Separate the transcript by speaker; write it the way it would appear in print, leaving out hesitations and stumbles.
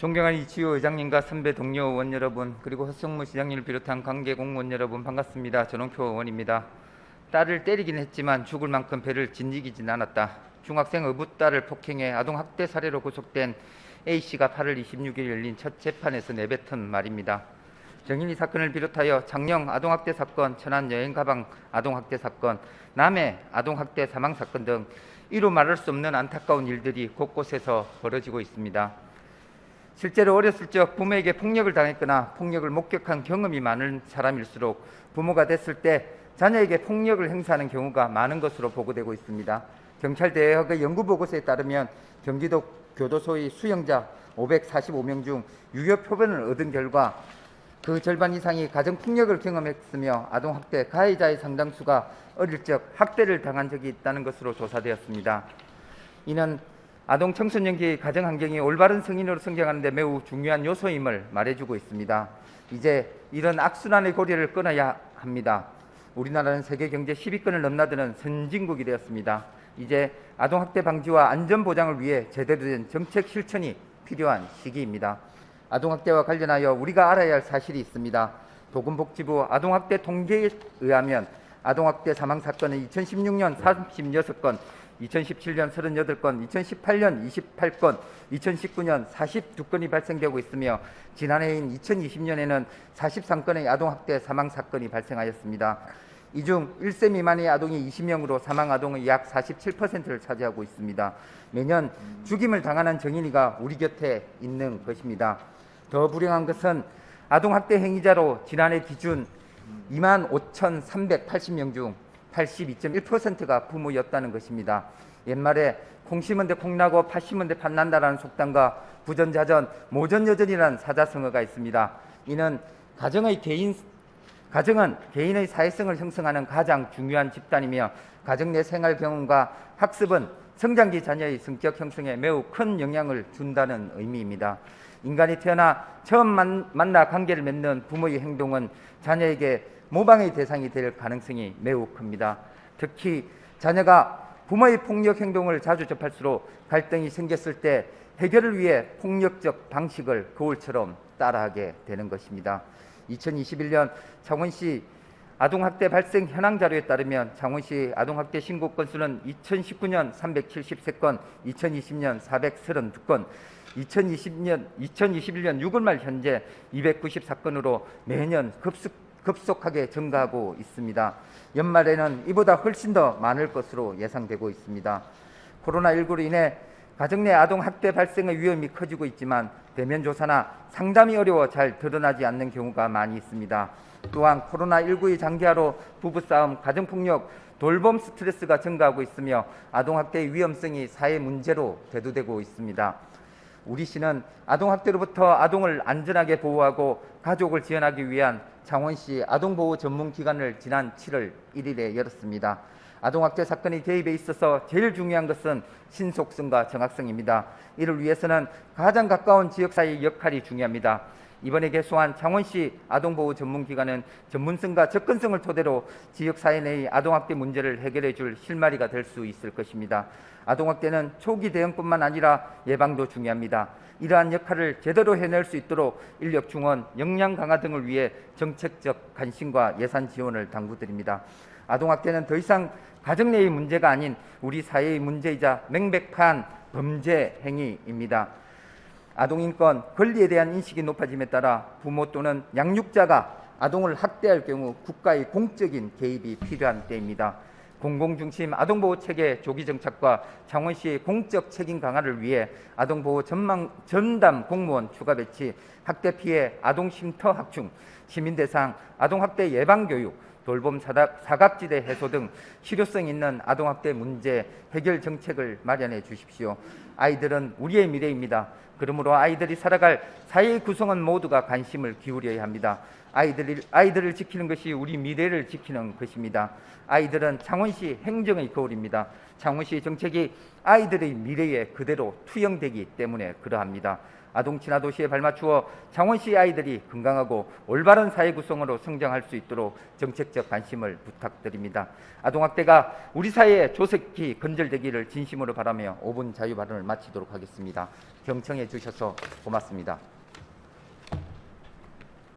Speaker 1: 존경하는 이치우 의장님과 선배 동료 의원 여러분, 그리고 허성무 시장님을 비롯한 관계 공무원 여러분 반갑습니다. 전홍표 의원입니다. 딸을 때리긴 했지만 죽을 만큼 배를 짓이기진 않았다. 중학생 어부딸을 폭행해 아동학대 사례로 구속된 A씨가 8월 26일 열린 첫 재판에서 내뱉은 말입니다. 정인이 사건을 비롯하여 장녕 아동학대 사건, 천안 여행가방 아동학대 사건, 남해 아동학대 사망사건 등 이루 말할 수 없는 안타까운 일들이 곳곳에서 벌어지고 있습니다. 실제로 어렸을 적 부모에게 폭력을 당했거나 폭력을 목격한 경험이 많은 사람일수록 부모가 됐을 때 자녀에게 폭력을 행사하는 경우가 많은 것으로 보고되고 있습니다. 경찰대학의 연구보고서에 따르면 경기도 교도소의 수용자 545명 중 유효 표본을 얻은 결과 그 절반 이상이 가정폭력을 경험했으며 아동학대 가해자의 상당수가 어릴 적 학대를 당한 적이 있다는 것으로 조사되었습니다. 이는 아동 청소년기의 가정 환경이 올바른 성인으로 성장하는 데 매우 중요한 요소임을 말해주고 있습니다. 이제 이런 악순환의 고리를 끊어야 합니다. 우리나라는 세계 경제 10위권을 넘나드는 선진국이 되었습니다. 이제 아동학대 방지와 안전 보장을 위해 제대로 된 정책 실천이 필요한 시기입니다. 아동학대와 관련하여 우리가 알아야 할 사실이 있습니다. 보건복지부 아동학대 통계에 의하면 아동학대 사망사건은 2016년 36건, 2017년 38건, 2018년 28건, 2019년 42건이 발생되고 있으며 지난해인 2020년에는 43건의 아동학대 사망사건이 발생하였습니다. 이 중 1세 미만의 아동이 20명으로 사망 아동의 약 47%를 차지하고 있습니다. 매년 죽임을 당하는 정인이가 우리 곁에 있는 것입니다. 더 불행한 것은 아동학대 행위자로 지난해 기준 25,380명 중 82.1%가 부모였다는 것입니다. 옛말에 콩 심은 데 콩나고 팥 심은 데 팥난다라는 속담과 부전자전 모전여전이라는 사자성어가 있습니다. 이는 가정은 개인의 사회성을 형성하는 가장 중요한 집단이며 가정 내 생활 경험과 학습은 성장기 자녀의 성격 형성에 매우 큰 영향을 준다는 의미입니다. 인간이 태어나 처음 만나 관계를 맺는 부모의 행동은 자녀에게 모방의 대상이 될 가능성이 매우 큽니다. 특히 자녀가 부모의 폭력 행동을 자주 접할수록 갈등이 생겼을 때 해결을 위해 폭력적 방식을 거울처럼 따라하게 되는 것입니다. 2021년 창원시 아동학대 발생 현황 자료에 따르면 창원시 아동학대 신고 건수는 2019년 373건, 2020년 432건, 2021년 6월 말 현재 294건으로 매년 급속하게 증가하고 있습니다. 연말에는 이보다 훨씬 더 많을 것으로 예상되고 있습니다. 코로나19로 인해 가정 내 아동학대 발생의 위험이 커지고 있지만 대면 조사나 상담이 어려워 잘 드러나지 않는 경우가 많이 있습니다. 또한 코로나19의 장기화로 부부싸움, 가정폭력, 돌봄 스트레스가 증가하고 있으며 아동학대의 위험성이 사회 문제로 대두되고 있습니다. 우리 시는 아동학대로부터 아동을 안전하게 보호하고 가족을 지원하기 위한 창원시 아동보호 전문기관을 지난 7월 1일에 열었습니다. 아동학대 사건의 개입에 있어서 제일 중요한 것은 신속성과 정확성입니다. 이를 위해서는 가장 가까운 지역사회의 역할이 중요합니다. 이번에 개소한 창원시 아동보호 전문기관은 전문성과 접근성을 토대로 지역사회 내의 아동학대 문제를 해결해 줄 실마리가 될 수 있을 것입니다. 아동학대는 초기 대응뿐만 아니라 예방도 중요합니다. 이러한 역할을 제대로 해낼 수 있도록 인력 중원, 역량 강화 등을 위해 정책적 관심과 예산 지원을 당부드립니다. 아동학대는 더 이상 가정 내의 문제가 아닌 우리 사회의 문제이자 명백한 범죄 행위입니다. 아동인권, 권리에 대한 인식이 높아짐에 따라 부모 또는 양육자가 아동을 학대할 경우 국가의 공적인 개입이 필요한 때입니다. 공공중심 아동보호체계 조기 정착과 창원시의 공적 책임 강화를 위해 아동보호 전담 공무원 추가 배치, 학대 피해 아동 쉼터 확충, 시민대상 아동학대 예방교육, 돌봄 사각지대 해소 등 실효성 있는 아동학대 문제 해결 정책을 마련해 주십시오. 아이들은 우리의 미래입니다. 그러므로 아이들이 살아갈 사회의 구성원 모두가 관심을 기울여야 합니다. 아이들을 지키는 것이 우리 미래를 지키는 것입니다. 아이들은 창원시 행정의 거울입니다. 창원시 정책이 아이들의 미래에 그대로 투영되기 때문에 그러합니다. 아동 친화 도시에 발맞추어 창원시 아이들이 건강하고 올바른 사회 구성으로 성장할 수 있도록 정책적 관심을 부탁드립니다. 아동학대가 우리 사회에 조속히 건절되기를 진심으로 바라며 5분 자유 발언을 마치도록 하겠습니다. 경청해 주셔서 고맙습니다.